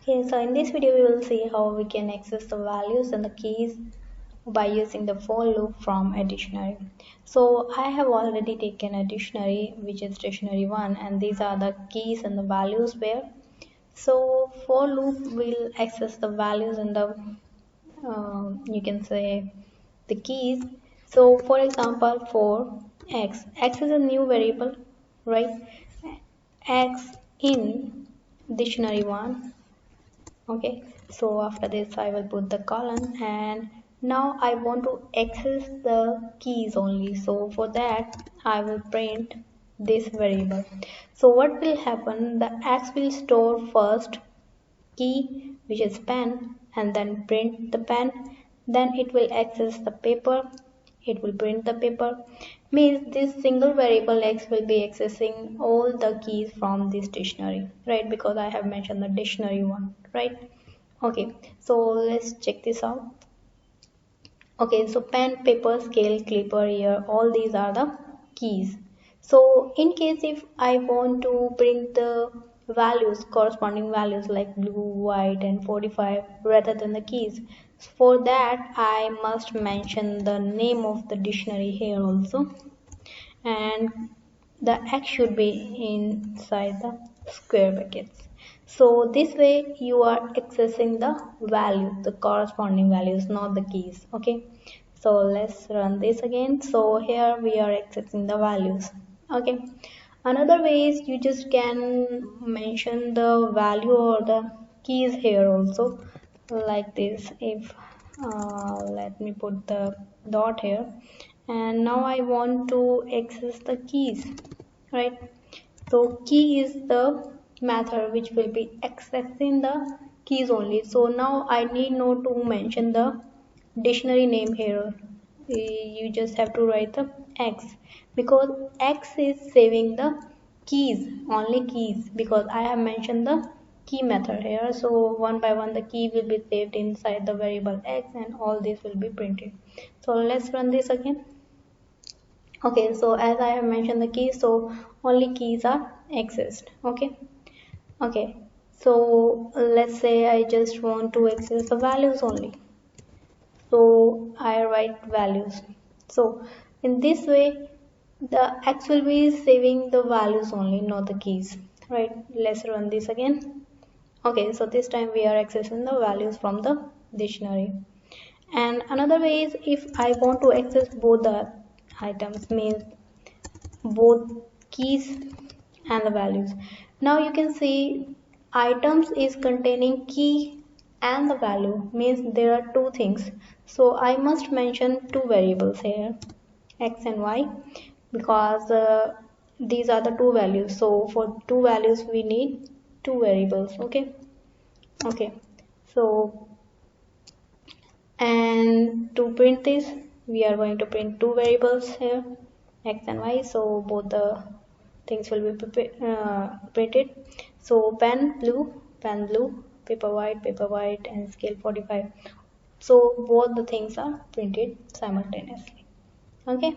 Okay, so in this video we will see how we can access the values and the keys by using the for loop from a dictionary. So I have already taken a dictionary which is dictionary 1, and these are the keys and the values where. So for loop will access the values and the you can say the keys. So for example, for x is a new variable, right? X in dictionary 1. Okay, so after this I will put the colon, and now I want to access the keys only. So for that I will print this variable. So what will happen, the X will store first key which is pen, and then print the pen, then it will access the paper, it will print the paper. Means this single variable X will be accessing all the keys from this dictionary, right? Because I have mentioned the dictionary 1, right? Okay, so let's check this out. Okay, so pen, paper, scale, clipper, ear, all these are the keys. So in case if I want to print the values, corresponding values like blue, white and 45 rather than the keys, for that I must mention the name of the dictionary here also, and the X should be inside the square brackets. So this way you are accessing the value, the corresponding values, not the keys. Okay, so let's run this again. So here we are accessing the values. Okay, another way is you just can mention the value or the keys here also, like this. If let me put the dot here, and now I want to access the keys, right? So key is the method which will be accessing the keys only. So now I need not to mention the dictionary name here. You just have to write the X, because X is saving the keys, only keys, because I have mentioned the key method here. So one by one the key will be saved inside the variable X, and all this will be printed. So let's run this again. Okay, so as I have mentioned the keys, so only keys are accessed. Okay, so let's say I just want to access the values only, so I write values. So in this way the X will be saving the values only, not the keys, right? Let's run this again. Okay, so this time we are accessing the values from the dictionary. And another way is if I want to access both the items, means both keys and the values. Now you can see items is containing key and the value, means there are two things. So I must mention two variables here, X and Y, because these are the two values. So for two values we need two variables. Okay, so, and to print this we are going to print two variables here, X and Y, so both the things will be printed. So pen blue, paper white and scale 45, so both the things are printed simultaneously. Okay.